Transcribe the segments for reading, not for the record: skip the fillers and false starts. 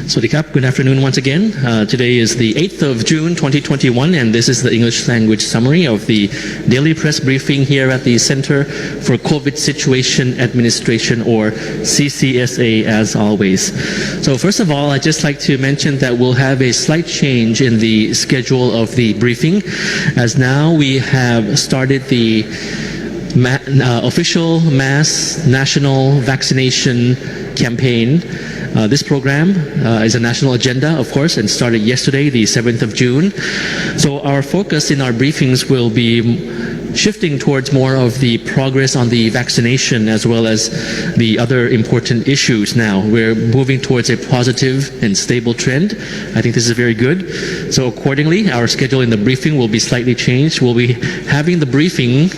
Swadikap, good afternoon once again. Today is the 8th of June 2021 and this is the English language summary of the daily press briefing here at the Center for COVID Situation Administration, or CCSA, as always. So first of all, I'd just like to mention that we'll have a slight change in the schedule of the briefing, as now we have started the official mass national vaccination campaign. This program is a national agenda, of course, and started yesterday, the 7th of June. So our focus in our briefings will be shifting towards more of the progress on the vaccination as well as the other important issues now. We're moving towards a positive and stable trend. I think this is very good. So accordingly, our schedule in the briefing will be slightly changed. We'll be having the briefing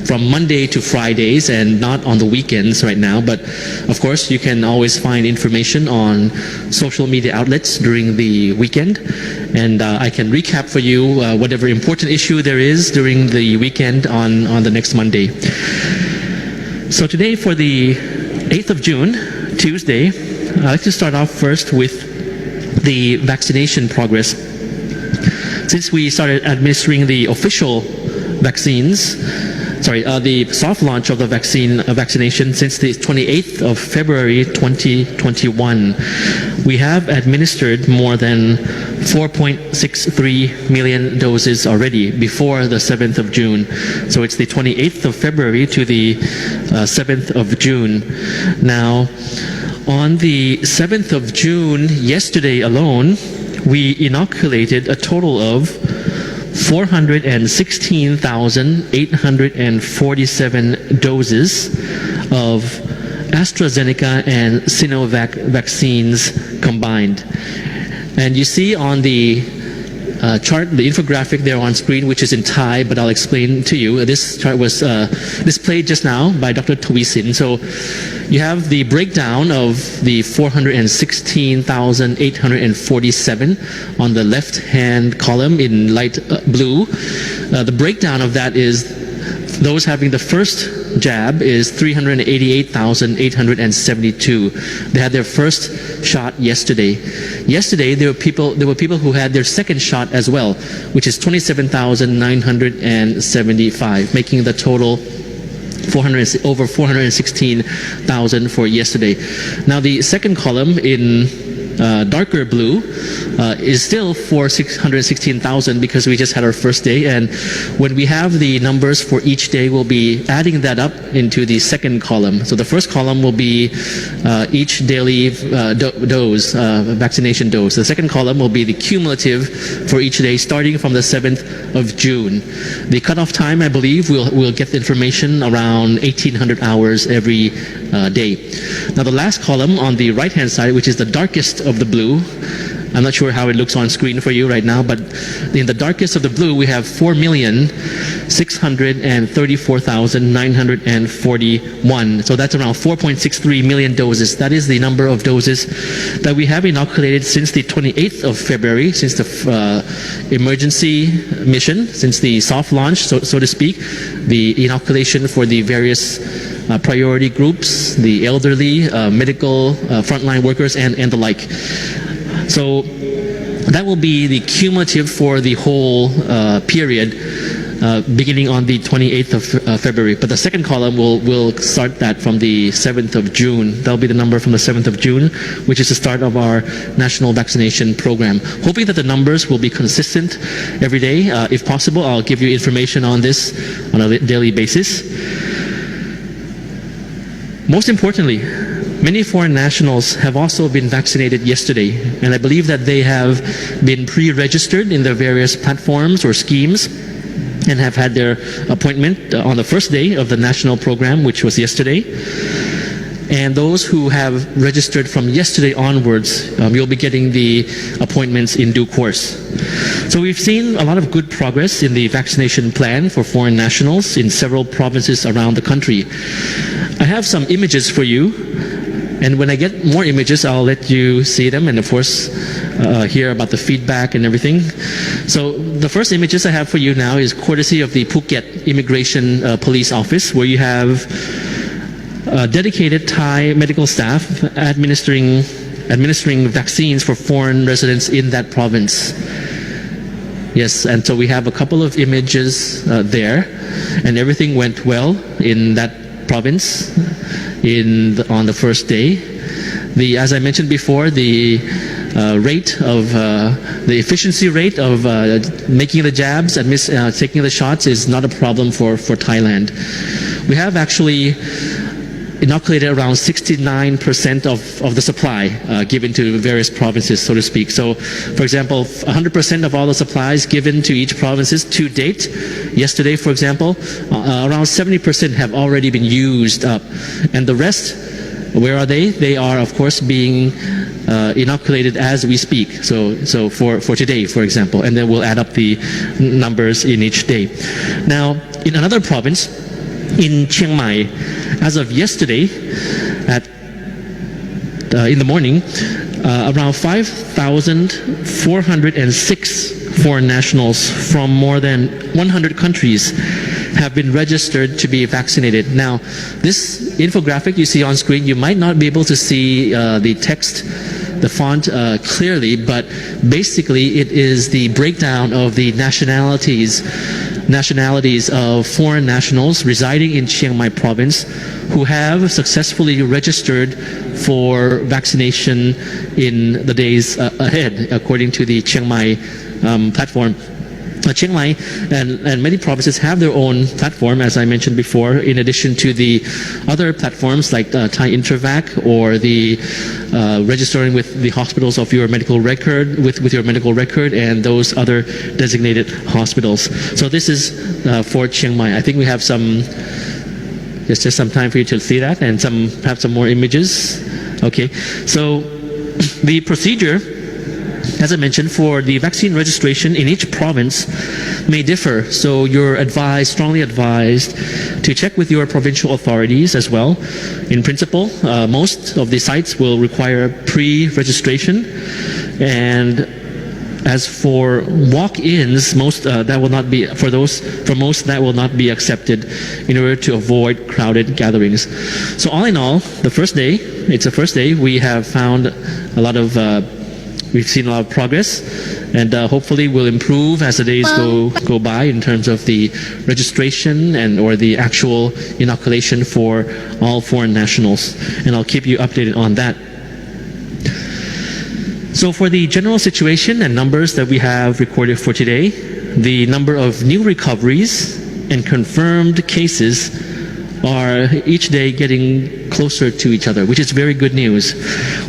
from Monday to Fridays and not on the weekends right now, but of course you can always find information on social media outlets during the weekend, and I can recap for you whatever important issue there is during the weekend on the next Monday. So today, for the 8th of June, Tuesday, I'd like to start off first with the vaccination progress. Since we started administering the official vaccines, the soft launch of the vaccination since the 28th of February 2021, we have administered more than 4.63 million doses already before the 7th of June. So it's the 28th of February to the 7th of June. Now, on the 7th of June, yesterday alone, we inoculated a total of 416,847 doses of AstraZeneca and Sinovac vaccines combined. And you see on the chart, the infographic there on screen, which is in Thai, but I'll explain to you. This chart was displayed just now by Dr. Teasing. So you have the breakdown of the 416,847 on the left-hand column in light blue. The breakdown of that is those having the first jab is 388,872. They had their first shot yesterday. Yesterday, there were people who had their second shot as well, which is 27,975, making the total over 416,000 for yesterday. Now, the second column in darker blue is still for 616,000 because we just had our first day, and when we have the numbers for each day, we'll be adding that up into the second column. So the first column will be each daily vaccination dose. The second column will be the cumulative for each day starting from the 7th of June. The cutoff time, I believe, we'll get the information around 1800 hours every day. Now the last column on the right hand side, which is the darkest of the blue, I'm not sure how it looks on screen for you right now, but in the darkest of the blue, we have 4,634,941. So that's around 4.63 million doses. That is the number of doses that we have inoculated since the 28th of February, since the emergency mission, since the soft launch, so to speak, the inoculation for the various priority groups, the elderly, medical, frontline workers, and the like. So that will be the cumulative for the whole period, beginning on the 28th of February. But the second column will start that from the 7th of June. That'll be the number from the 7th of June, which is the start of our national vaccination program. Hoping that the numbers will be consistent every day. If possible, I'll give you information on this on a daily basis. Most importantly, many foreign nationals have also been vaccinated yesterday, and I believe that they have been pre-registered in the various platforms or schemes and have had their appointment on the first day of the national program, which was yesterday. And those who have registered from yesterday onwards, you'll be getting the appointments in due course. So we've seen a lot of good progress in the vaccination plan for foreign nationals in several provinces around the country. I have some images for you, and when I get more images, I'll let you see them and, of course, hear about the feedback and everything. So the first images I have for you now is courtesy of the Phuket Immigration Police Office, where you have dedicated Thai medical staff administering vaccines for foreign residents in that province. Yes, and so we have a couple of images there, and everything went well in that province on the first day. As I mentioned before, the efficiency rate of making the jabs and taking the shots is not a problem for Thailand. We have actually inoculated around 69% of the supply given to various provinces, so to speak. So, for example, 100% of all the supplies given to each provinces to date, yesterday, for example, around 70% have already been used up. And the rest, where are they? They are, of course, being inoculated as we speak. So for today, for example, and then we'll add up the numbers in each day. Now, in another province, in Chiang Mai, as of yesterday, in the morning, around 5,406 foreign nationals from more than 100 countries have been registered to be vaccinated. Now, this infographic you see on screen, you might not be able to see the text, the font clearly, but basically it is the breakdown of the nationalities of foreign nationals residing in Chiang Mai province who have successfully registered for vaccination in the days ahead, according to the Chiang Mai platform. Chiang Mai and many provinces have their own platform, as I mentioned before, in addition to the other platforms like Thai Intervac or the registering with the hospitals of your medical record, with your medical record and those other designated hospitals. So this is for Chiang Mai. I think we have just some time for you to see that and perhaps some more images. Okay, so the procedure, as I mentioned, for the vaccine registration in each province may differ. So you're strongly advised to check with your provincial authorities as well. In principle, most of the sites will require pre-registration, and as for walk-ins, that will not be that will not be accepted in order to avoid crowded gatherings. So all in all, it's the first day. We have found we've seen a lot of progress, and hopefully will improve as the days go by in terms of the registration or the actual inoculation for all foreign nationals. And I'll keep you updated on that. So for the general situation and numbers that we have recorded for today, the number of new recoveries and confirmed cases are each day getting closer to each other, which is very good news.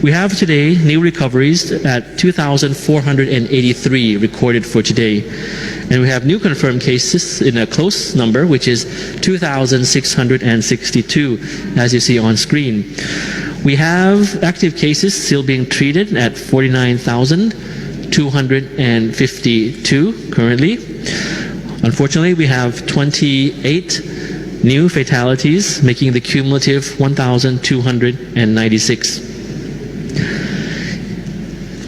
We have today new recoveries at 2,483 recorded for today. And we have new confirmed cases in a close number, which is 2,662, as you see on screen. We have active cases still being treated at 49,252 currently. Unfortunately, we have 28 new fatalities, making the cumulative 1,296.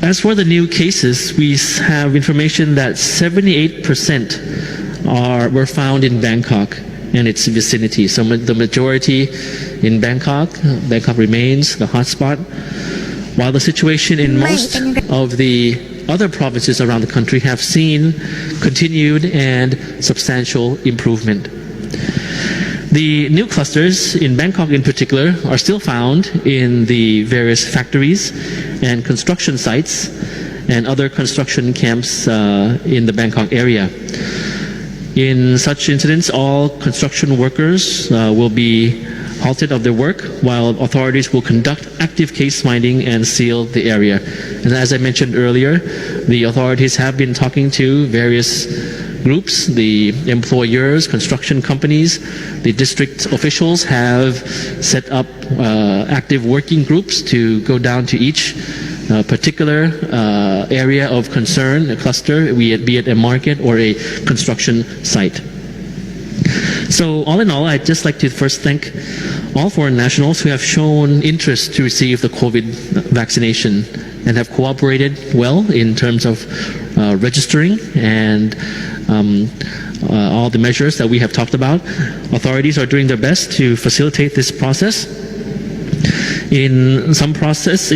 As for the new cases, we have information that 78% were found in Bangkok and its vicinity. So the majority in Bangkok remains the hotspot, while the situation in most of the other provinces around the country have seen continued and substantial improvement. The new clusters in Bangkok in particular are still found in the various factories and construction sites and other construction camps in the Bangkok area. In such incidents, all construction workers will be halted of their work, while authorities will conduct active case finding and seal the area. And as I mentioned earlier, the authorities have been talking to various groups, the employers, construction companies. The district officials have set up active working groups to go down to each particular area of concern, a cluster, be it a market or a construction site. So all in all, I'd just like to first thank all foreign nationals who have shown interest to receive the COVID vaccination and have cooperated well in terms of registering and all the measures that we have talked about. Authorities are doing their best to facilitate this process. In some provinces,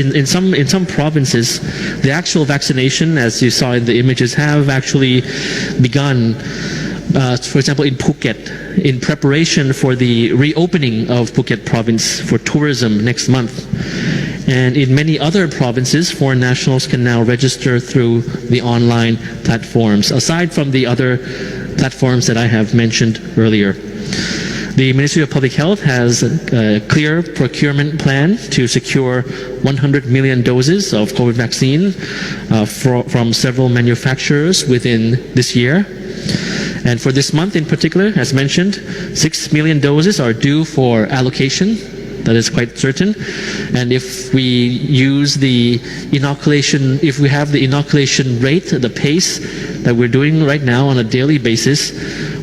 the actual vaccination, as you saw in the images, have actually begun. For example, in Phuket, in preparation for the reopening of Phuket province for tourism next month. And in many other provinces, foreign nationals can now register through the online platforms, aside from the other platforms that I have mentioned earlier. The Ministry of Public Health has a clear procurement plan to secure 100 million doses of COVID vaccine from several manufacturers within this year. And for this month in particular, as mentioned, 6 million doses are due for allocation. That is quite certain. And if we use the inoculation, if we have the inoculation rate, the pace that we're doing right now on a daily basis,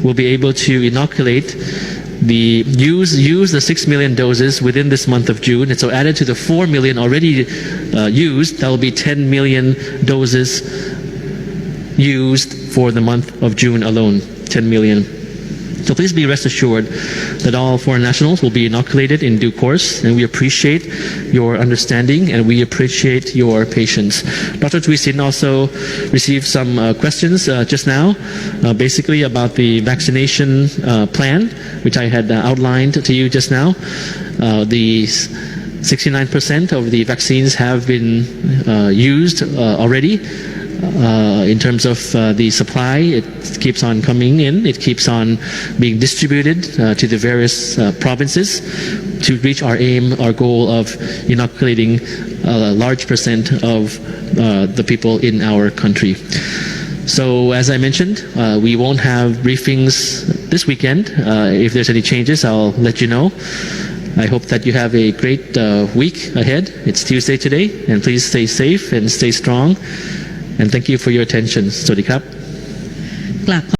we'll be able to inoculate use the 6 million doses within this month of June. And so added to the 4 million already used, that will be 10 million doses used for the month of June alone, 10 million. So please be rest assured that all foreign nationals will be inoculated in due course, and we appreciate your understanding and we appreciate your patience. Dr. Tui Sin also received some questions just now, basically about the vaccination plan, which I had outlined to you just now. The 69% of the vaccines have been used already. In terms of the supply, it keeps on coming in. It keeps on being distributed to the various provinces to reach our aim, our goal of inoculating a large percent of the people in our country. So as I mentioned, we won't have briefings this weekend. If there's any changes, I'll let you know. I hope that you have a great week ahead. It's Tuesday today, and please stay safe and stay strong. And thank you for your attention. สวัสดีครับ